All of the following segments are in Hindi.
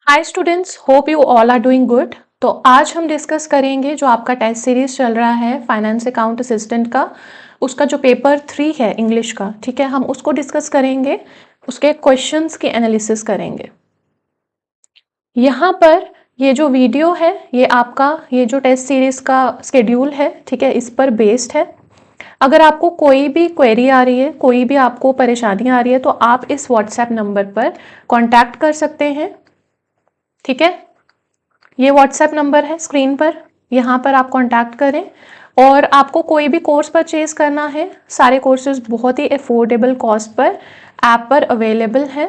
Hi students, hope you all are doing good. तो आज हम डिस्कस करेंगे जो आपका टेस्ट सीरीज चल रहा है फाइनेंस अकाउंट असिस्टेंट का, उसका जो पेपर 3 है इंग्लिश का। ठीक है, हम उसको डिस्कस करेंगे, उसके क्वेश्चंस की एनालिसिस करेंगे। यहाँ पर ये जो वीडियो है ये आपका ये जो टेस्ट सीरीज का शेड्यूल है, ठीक है, इस पर बेस्ड है। अगर आपको कोई भी क्वेरी आ रही है, कोई भी आपको परेशानी आ रही है, तो आप इस व्हाट्सएप नंबर पर कॉन्टैक्ट कर सकते हैं। ठीक है, ये व्हाट्सएप नंबर है स्क्रीन पर, यहाँ पर आप कांटेक्ट करें। और आपको कोई भी कोर्स परचेज करना है, सारे कोर्सेज बहुत ही अफोर्डेबल कॉस्ट पर ऐप पर अवेलेबल है।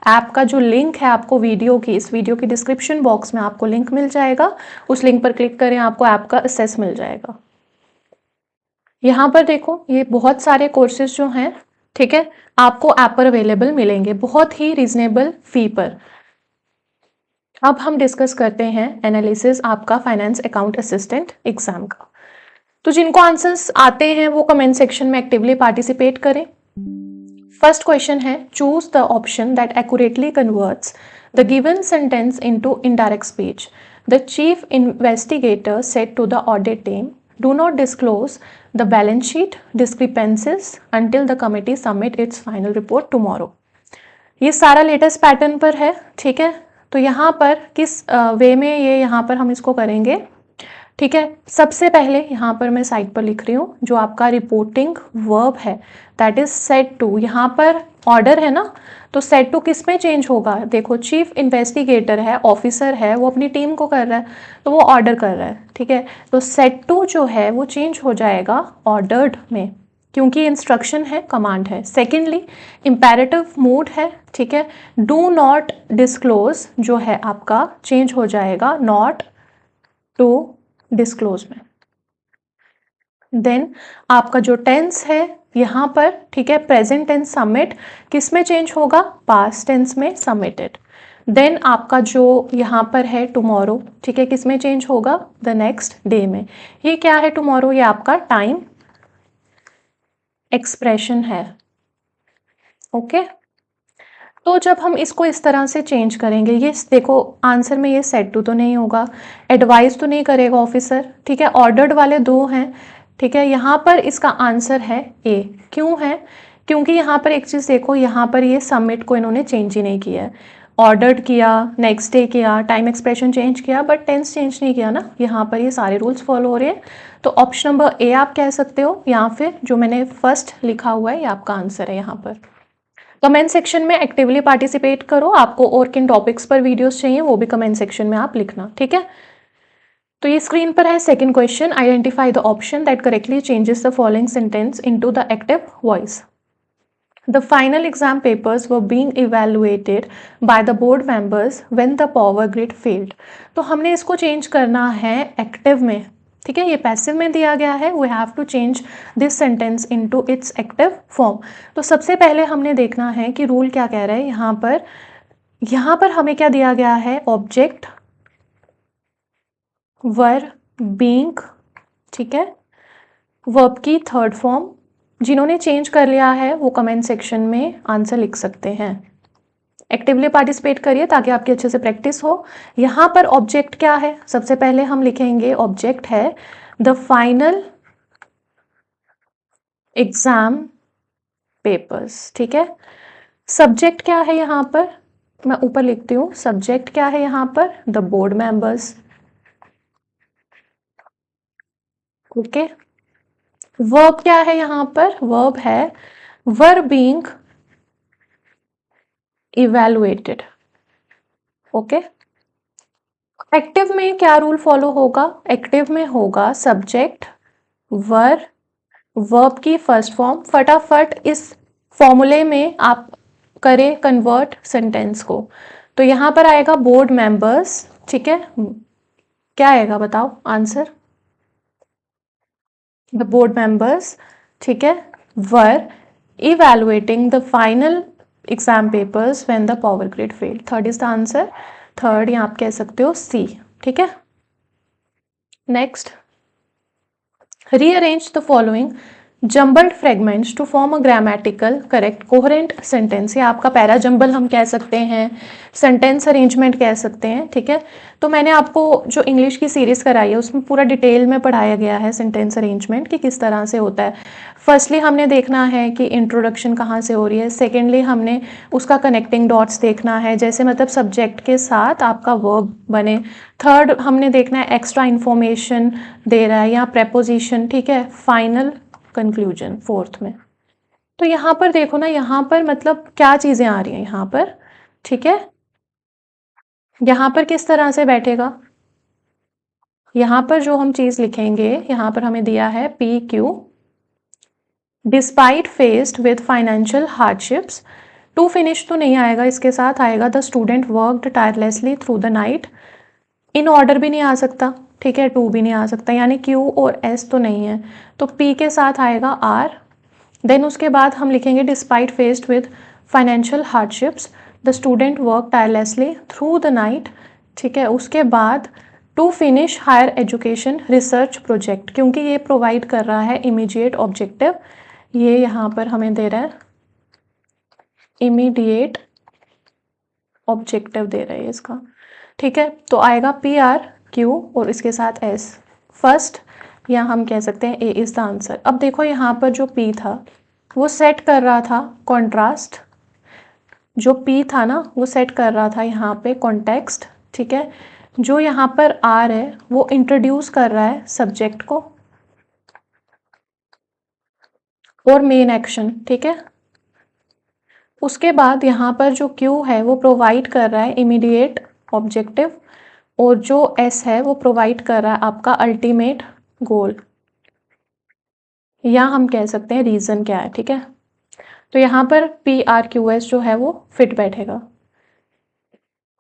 ऐप का जो लिंक है आपको इस वीडियो की डिस्क्रिप्शन बॉक्स में आपको लिंक मिल जाएगा। उस लिंक पर क्लिक करें, आपको ऐप का एक्सेस मिल जाएगा। यहाँ पर देखो, ये बहुत सारे कोर्सेज जो हैं, ठीक है, आपको ऐप पर अवेलेबल मिलेंगे बहुत ही रीजनेबल फी पर। अब हम डिस्कस करते हैं एनालिसिस आपका फाइनेंस अकाउंट असिस्टेंट एग्जाम का। तो जिनको आंसर्स आते हैं वो कमेंट सेक्शन में एक्टिवली पार्टिसिपेट करें। फर्स्ट क्वेश्चन है, choose the option that accurately converts the given sentence into indirect speech. The chief investigator said to the audit team, do not disclose the balance sheet discrepancies until the committee submit its final report tomorrow. ये सारा लेटेस्ट पैटर्न पर है, ठीक है। तो यहाँ पर किस वे में ये यहाँ पर हम इसको करेंगे, ठीक है। सबसे पहले यहाँ पर मैं साइड पर लिख रही हूँ जो आपका रिपोर्टिंग वर्ब है, दैट इज सेड टू। यहाँ पर ऑर्डर है ना, तो सेड टू किस में चेंज होगा? देखो, चीफ इन्वेस्टिगेटर है, ऑफिसर है, वो अपनी टीम को कर रहा है, तो वो ऑर्डर कर रहा है, ठीक है। तो सेड टू जो है वो चेंज हो जाएगा ऑर्डर्ड में, क्योंकि इंस्ट्रक्शन है, कमांड है। सेकेंडली, इंपेरेटिव मूड है, ठीक है। डू नॉट डिस्क्लोज जो है आपका चेंज हो जाएगा नॉट टू डिस्क्लोज में। देन आपका जो टेंस है यहाँ पर, ठीक है, प्रेजेंट टेंस सबमिट किस में चेंज होगा? पास्ट टेंस में, सबमिटेड। देन आपका जो यहाँ पर है टुमारो, ठीक है, किस में चेंज होगा? द नेक्स्ट डे में। ये क्या है टुमारो? ये आपका टाइम एक्सप्रेशन है, ओके। तो जब हम इसको इस तरह से चेंज करेंगे, ये देखो आंसर में ये सेड टू तो नहीं होगा, एडवाइस तो नहीं करेगा ऑफिसर, ठीक है। ऑर्डर्ड वाले दो हैं, ठीक है। यहाँ पर इसका आंसर है ए। क्यों है? क्योंकि यहाँ पर एक चीज़ देखो, यहाँ पर ये सबमिट को इन्होंने चेंज ही नहीं किया है। ऑर्डर्ड किया, नेक्स्ट डे किया, टाइम एक्सप्रेशन चेंज किया, बट टेंस चेंज नहीं किया ना। यहाँ पर ये सारे रूल्स फॉलो हो रहे हैं। तो ऑप्शन नंबर ए आप कह सकते हो, या फिर जो मैंने फर्स्ट लिखा हुआ है ये आपका आंसर है। यहाँ पर कमेंट सेक्शन में एक्टिवली पार्टिसिपेट करो। आपको और किन टॉपिक्स पर वीडियोस चाहिए वो भी कमेंट सेक्शन में आप लिखना, ठीक है। तो ये स्क्रीन पर है second question, identify the option that correctly changes the following sentence into the active voice. The final exam papers were being evaluated by the board members when the power grid failed. तो हमने इसको चेंज करना है एक्टिव में, ठीक है। ये पैसिव में दिया गया है, we have to change this sentence into its active form. तो सबसे पहले हमने देखना है कि रूल क्या कह रहा है। यहाँ पर हमें क्या दिया गया है? ऑब्जेक्ट वर बीइंग, ठीक है, वर्ब की थर्ड फॉर्म। जिन्होंने चेंज कर लिया है वो कमेंट सेक्शन में आंसर लिख सकते हैं। एक्टिवली पार्टिसिपेट करिए ताकि आपकी अच्छे से प्रैक्टिस हो। यहाँ पर ऑब्जेक्ट क्या है? सबसे पहले हम लिखेंगे ऑब्जेक्ट है द फाइनल एग्जाम पेपर्स, ठीक है। सब्जेक्ट क्या है यहाँ पर? मैं ऊपर लिखती हूँ, सब्जेक्ट क्या है यहाँ पर? The board members, okay. Verb क्या है यहाँ पर? वर्ब है were being evaluated, okay. Active में क्या रूल फॉलो होगा? एक्टिव में होगा सब्जेक्ट वर वर्ब की फर्स्ट फॉर्म। फटाफट इस फॉर्मूले में आप करें कन्वर्ट सेंटेंस को। तो यहां पर आएगा बोर्ड मेंबर्स, ठीक है। क्या आएगा बताओ आंसर? द बोर्ड मेंबर्स, ठीक है, were evaluating the final exam papers when the power grid failed. Third is the answer. Third यहाँ आप कह सकते हो सी, ठीक है। Next, rearrange the following jumbled fragments to form a grammatical correct coherent sentence, या आपका पैरा जम्बल हम कह सकते हैं, सेंटेंस अरेंजमेंट कह सकते हैं, ठीक है। तो मैंने आपको जो इंग्लिश की सीरीज़ कराई है उसमें पूरा डिटेल में पढ़ाया गया है सेंटेंस अरेंजमेंट कि किस तरह से होता है। फर्स्टली हमने देखना है कि इंट्रोडक्शन कहाँ से हो रही है, सेकेंडली हमने उसका कनेक्टिंग डॉट्स देखना है, जैसे मतलब सब्जेक्ट के साथ आपका वर्ब बने। थर्ड हमने देखना है एक्स्ट्रा इन्फॉर्मेशन दे रहा है या प्रेपोजिशन, ठीक है। फाइनल कंक्लूजन फोर्थ में। तो यहाँ पर देखो ना, यहाँ पर मतलब क्या चीज़ें आ रही हैं यहाँ पर, ठीक है। यहाँ पर किस तरह से बैठेगा, यहाँ पर जो हम चीज़ लिखेंगे, यहाँ पर हमें दिया है P Q despite faced with financial hardships. To finish तो नहीं आएगा, इसके साथ आएगा the student worked tirelessly through the night. In order भी नहीं आ सकता, ठीक है, टू भी नहीं आ सकता, यानी क्यू और एस तो नहीं है, तो पी के साथ आएगा आर। देन उसके बाद हम लिखेंगे despite faced with financial hardships the student work tirelessly through the night, ठीक है। उसके बाद to finish higher education research project, क्योंकि ये प्रोवाइड कर रहा है इमीडिएट ऑब्जेक्टिव, ये यहाँ पर हमें दे रहा है इमीडिएट ऑब्जेक्टिव दे रहा है इसका, ठीक है। तो आएगा पी आर क्यू और इसके साथ एस फर्स्ट, या हम कह सकते हैं ए इज़ द आंसर। अब देखो यहाँ पर जो पी था वो सेट कर रहा था कॉन्ट्रास्ट, जो पी था ना वो सेट कर रहा था यहाँ पे कॉन्टेक्स्ट, ठीक है। जो यहाँ पर आर है वो इंट्रोड्यूस कर रहा है सब्जेक्ट को और मेन एक्शन, ठीक है। उसके बाद यहाँ पर जो क्यू है वो प्रोवाइड कर रहा है इमीडिएट ऑब्जेक्टिव, और जो एस है वो प्रोवाइड कर रहा है आपका अल्टीमेट गोल, या हम कह सकते हैं रीज़न क्या है, ठीक है। तो यहाँ पर पी आर क्यू एस जो है वो फिट बैठेगा।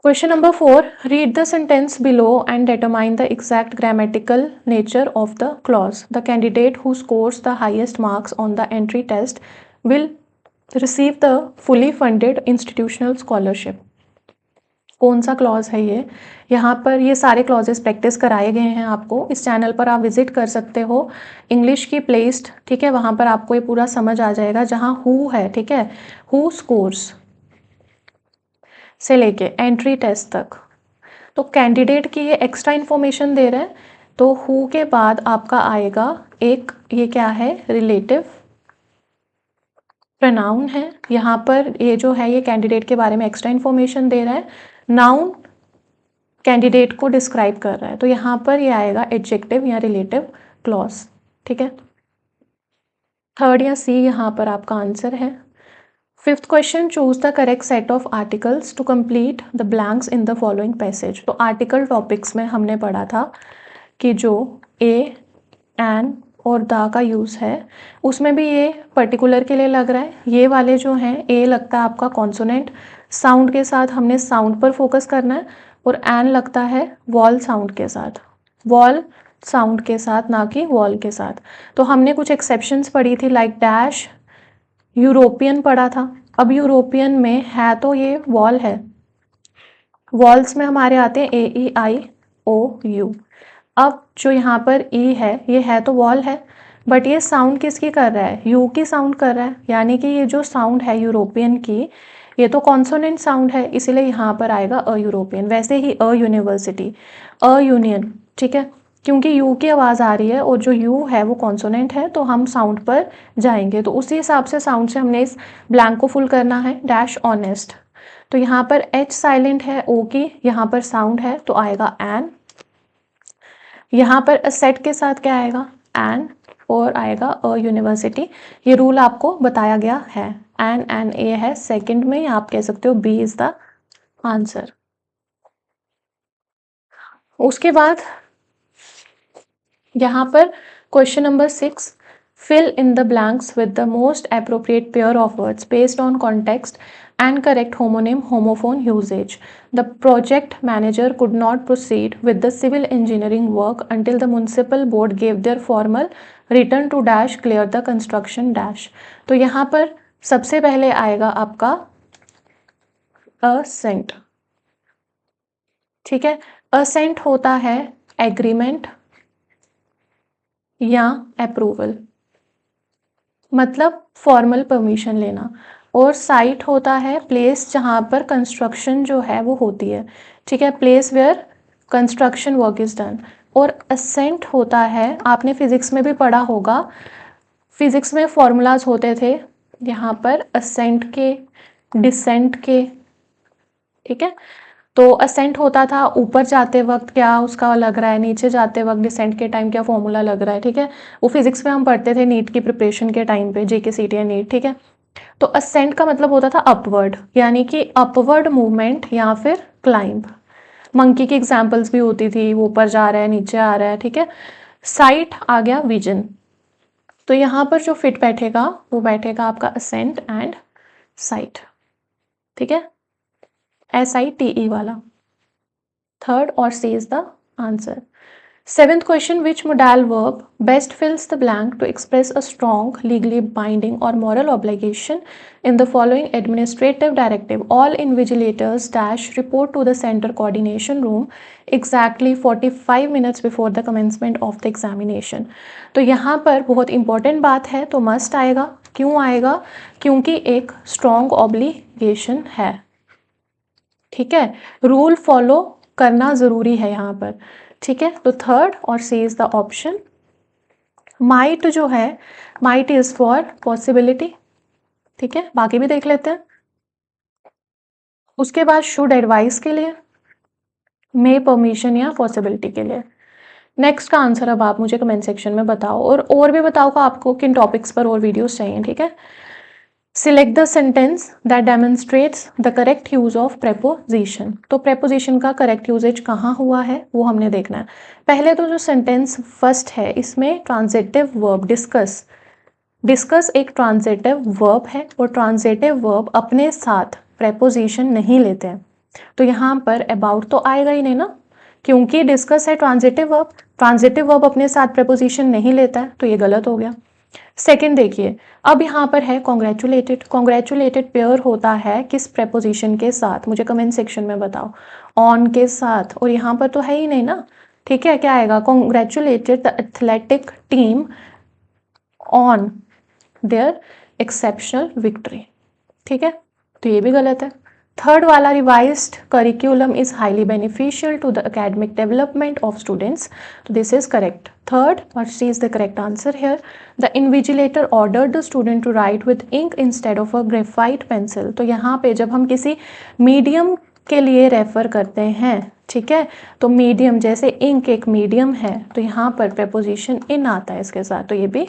Question number 4, read the sentence below and determine the exact grammatical nature of the clause. The candidate who scores the highest marks on the entry test will receive the fully funded institutional scholarship. कौन सा क्लॉज है ये, यहाँ पर ये सारे क्लॉजेस प्रैक्टिस कराए गए हैं आपको, इस चैनल पर आप विजिट कर सकते हो, इंग्लिश की प्लेलिस्ट, ठीक है, वहाँ पर आपको ये पूरा समझ आ जाएगा। जहाँ हु है, ठीक है, हु स्कोर्स से लेके एंट्री टेस्ट तक, तो कैंडिडेट की ये एक्स्ट्रा इन्फॉर्मेशन दे रहे हैं। तो हु के बाद आपका आएगा एक, ये क्या है, रिलेटिव प्रनाउन है। यहाँ पर ये जो है ये कैंडिडेट के बारे में एक्स्ट्रा इन्फॉर्मेशन दे रहा है। नाउन कैंडिडेट को डिस्क्राइब कर रहा है, तो यहाँ पर ये आएगा एडजेक्टिव या रिलेटिव क्लॉज, ठीक है। थर्ड या सी यहाँ पर आपका आंसर है। Fifth question, choose the correct set of articles to complete the blanks in the following passage. तो आर्टिकल टॉपिक्स में हमने पढ़ा था कि जो ए, एन और द का यूज़ है उसमें भी ये पर्टिकुलर के लिए लग रहा है। ये वाले जो हैं, ए लगता है आपका कॉन्सोनेंट साउंड के साथ, हमने साउंड पर फोकस करना है, और एन लगता है वॉल साउंड के साथ, वॉल साउंड के साथ, ना कि वॉल के साथ। तो हमने कुछ एक्सेप्शंस पढ़ी थी, लाइक डैश, यूरोपियन पढ़ा था। अब यूरोपियन में है तो ये वॉल है, वॉल्स में हमारे आते हैं ए ई आई ओ यू। अब जो यहाँ पर ई है ये है तो वॉल है, बट ये साउंड किसकी कर रहा है, यू की साउंड कर रहा है, यानी कि ये जो साउंड है यूरोपियन की ये तो कॉन्सोनेंट साउंड है, इसीलिए यहाँ पर आएगा अ यूरोपियन। वैसे ही अ यूनिवर्सिटी, अ यूनियन, ठीक है, क्योंकि यू की आवाज़ आ रही है और जो यू है वो कॉन्सोनेंट है, तो हम साउंड पर जाएंगे। तो उसी हिसाब से साउंड से हमने इस ब्लैंक को फुल करना है। डैश ऑनेस्ट, तो यहाँ पर एच साइलेंट है ओ की, यहाँ पर साउंड है तो आएगा एन। यहाँ पर सेट के साथ क्या आएगा, एन, और आएगा अ यूनिवर्सिटी। ये रूल आपको बताया गया है, एन ए है सेकंड में, या आप कह सकते हो बी इज द आंसर। उसके बाद यहाँ पर question number 6, fill in the blanks with the most appropriate pair of words based on context and correct homonym homophone usage. The project manager could not proceed with the civil engineering work until the municipal board gave their formal return to dash clear the construction dash. तो यहाँ पर सबसे पहले आएगा आपका assent, ठीक है। assent होता है एग्रीमेंट या अप्रूवल, मतलब फॉर्मल परमिशन लेना, और साइट होता है प्लेस जहाँ पर कंस्ट्रक्शन जो है वो होती है, ठीक है, place where construction work is done. और असेंट होता है, आपने फिजिक्स में भी पढ़ा होगा, फिजिक्स में फॉर्मूलाज होते थे यहाँ पर असेंट के, डिसेंट के, ठीक है। तो असेंट होता था ऊपर जाते वक्त क्या उसका लग रहा है, नीचे जाते वक्त डिसेंट के टाइम क्या फॉर्मूला लग रहा है, ठीक है। वो फिजिक्स में हम पढ़ते थे नीट की प्रिपरेशन के टाइम पे, जेके सीटी नीट, ठीक है। तो असेंट का मतलब होता था अपवर्ड, यानी कि अपवर्ड मूवमेंट या फिर क्लाइंब। मंकी की एग्जाम्पल्स भी होती थी, वो ऊपर जा रहा है नीचे आ रहा है, ठीक है। साइट आ गया विजन, तो यहाँ पर जो फिट बैठेगा वो बैठेगा आपका असेंट एंड साइट, ठीक है, SITE वाला। थर्ड और C is the answer. Seventh question, which modal verb best fills the blank to express a strong, legally binding or moral obligation in the following administrative directive? All invigilators dash report to the center coordination room exactly 45 minutes before the commencement of the examination. तो यहाँ पर बहुत इंपॉर्टेंट बात है, तो मस्ट आएगा। क्यों आएगा? क्योंकि एक स्ट्रॉन्ग ऑब्लिगेशन है, ठीक है, रूल फॉलो करना ज़रूरी है यहाँ पर, ठीक है। तो थर्ड और C is the option. Might जो है, माइट इज फॉर पॉसिबिलिटी, ठीक है, बाकी भी देख लेते हैं। उसके बाद शुड एडवाइस के लिए, मे परमिशन या पॉसिबिलिटी के लिए। नेक्स्ट का आंसर अब आप मुझे कमेंट सेक्शन में बताओ, और भी बताओ कि आपको किन टॉपिक्स पर और वीडियोस चाहिए, ठीक है। Select the sentence that demonstrates the correct use of preposition. तो प्रेपोजिशन का करेक्ट यूजेज कहाँ हुआ है वो हमने देखना है। पहले तो जो सेंटेंस फर्स्ट है इसमें ट्रांजिटिव वर्ब डिस्कस, डिस्कस एक ट्रांजिटिव वर्ब है, और ट्रांजिटिव वर्ब अपने साथ प्रेपोजिशन नहीं लेते हैं, तो यहाँ पर अबाउट तो आएगा ही नहीं ना, क्योंकि डिस्कस है ट्रांजिटिव वर्ब, ट्रांजिटिव वर्ब अपने साथ प्रेपोजिशन नहीं लेता है, तो ये गलत हो गया। सेकेंड देखिए, अब यहाँ पर है कॉन्ग्रेचुलेटेड, कॉन्ग्रेचुलेटेड पेयर होता है किस प्रेपोजिशन के साथ, मुझे कमेंट सेक्शन में बताओ, ऑन के साथ, और यहाँ पर तो है ही नहीं ना, ठीक है। क्या आएगा? Congratulated the athletic team on their exceptional victory, ठीक है, तो ये भी गलत है। थर्ड वाला, revised curriculum is highly beneficial to the academic development of students, तो दिस इज करेक्ट। थर्ड और C is the correct answer here. The invigilator ordered the student to write with ink instead of a graphite pencil, तो यहाँ पे जब हम किसी मीडियम के लिए रेफर करते हैं, ठीक है, तो मीडियम जैसे इंक एक मीडियम है, तो यहाँ पर प्रेपोजिशन इन आता है इसके साथ, तो ये भी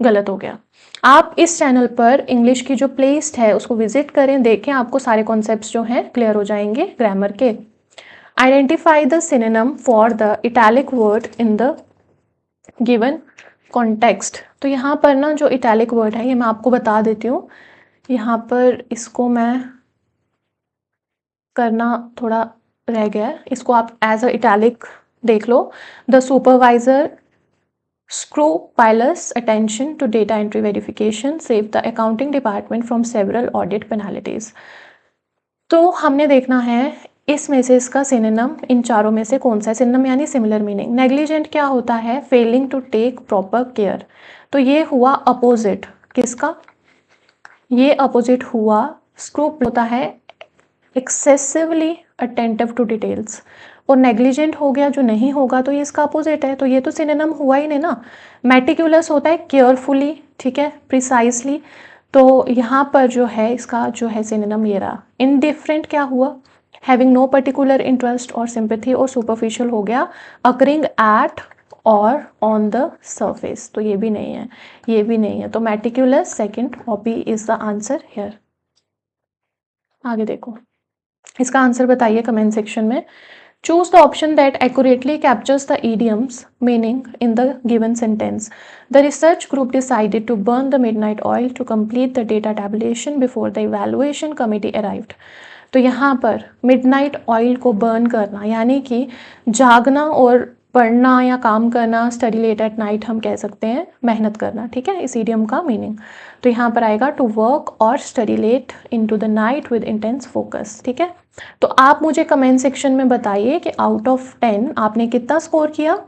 गलत हो गया। आप इस चैनल पर इंग्लिश की जो प्लेलिस्ट है उसको विजिट करें, देखें, आपको सारे कॉन्सेप्ट्स जो हैं क्लियर हो जाएंगे ग्रामर के। Identify the synonym for the italic word in the given context, तो यहाँ पर ना जो इटैलिक वर्ड है ये मैं आपको बता देती हूँ, यहाँ पर इसको मैं करना थोड़ा रह गया है, इसको आप एज अ इटैलिक देख लो। The supervisor scrupulous attention to data entry verification saved the accounting department from several audit penalties। तो हमने देखना है इसमें से इसका सिनोनिम इन चारों में से कौन सा है। सिनोनिम यानी सिमिलर मीनिंग। नेग्लिजेंट क्या होता है? Failing to take proper care, तो ये हुआ अपोजिट किसका? ये अपोजिट हुआ स्क्रूप होता है एक्सेसिवली अटेंटिव टू डिटेल्स, और नेग्लिजेंट हो गया जो नहीं होगा, तो ये इसका अपोजिट है, तो ये तो सिनोनिम हुआ ही नहीं ना। मेटिकुलस होता है केयरफुली, ठीक है, प्रिसाइसली, तो यहाँ पर जो है इसका जो है सिनोनिम ये रहा। इनडिफरेंट क्या हुआ? हैविंग नो पर्टिकुलर इंटरेस्ट और सिंपैथी, और सुपरफिशियल हो गया अकरिंग एट और ऑन द सरफेस, तो ये भी नहीं है, ये भी नहीं है, तो meticulous second ऑपी is the answer here. आगे देखो, इसका आंसर बताइए कमेंट सेक्शन में। Choose the option that accurately captures the idiom's meaning in the given sentence. The research group decided to burn the midnight oil to complete the data tabulation before the evaluation committee arrived. तो यहाँ पर midnight oil को burn करना यानी कि जागना और पढ़ना या काम करना, स्टडी लेट एट नाइट हम कह सकते हैं मेहनत करना, ठीक है, इस इडियम का मीनिंग। तो यहाँ पर आएगा टू वर्क और study late into the night with intense focus, ठीक है। तो आप मुझे कमेंट सेक्शन में बताइए कि आउट ऑफ 10 आपने कितना स्कोर किया।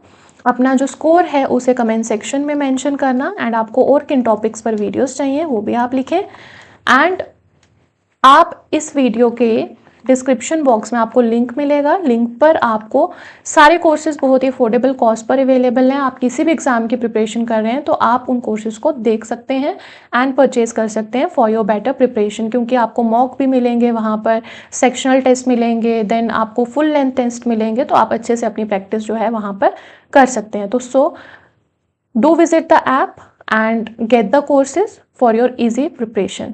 अपना जो स्कोर है उसे कमेंट सेक्शन में मेंशन करना, एंड आपको और किन टॉपिक्स पर वीडियोस चाहिए वो भी आप लिखें। एंड आप इस वीडियो के डिस्क्रिप्शन बॉक्स में आपको लिंक मिलेगा, लिंक पर आपको सारे कोर्सेज बहुत ही अफोर्डेबल कॉस्ट पर अवेलेबल हैं। आप किसी भी एग्जाम की प्रिपरेशन कर रहे हैं तो आप उन कोर्सेज को देख सकते हैं एंड परचेज कर सकते हैं फॉर योर बेटर प्रिपरेशन, क्योंकि आपको मॉक भी मिलेंगे वहाँ पर, सेक्शनल टेस्ट मिलेंगे, देन आपको फुल लेंथ टेस्ट मिलेंगे, तो आप अच्छे से अपनी प्रैक्टिस जो है वहाँ पर कर सकते हैं। तो so do visit the app and get the courses for your easy preparation.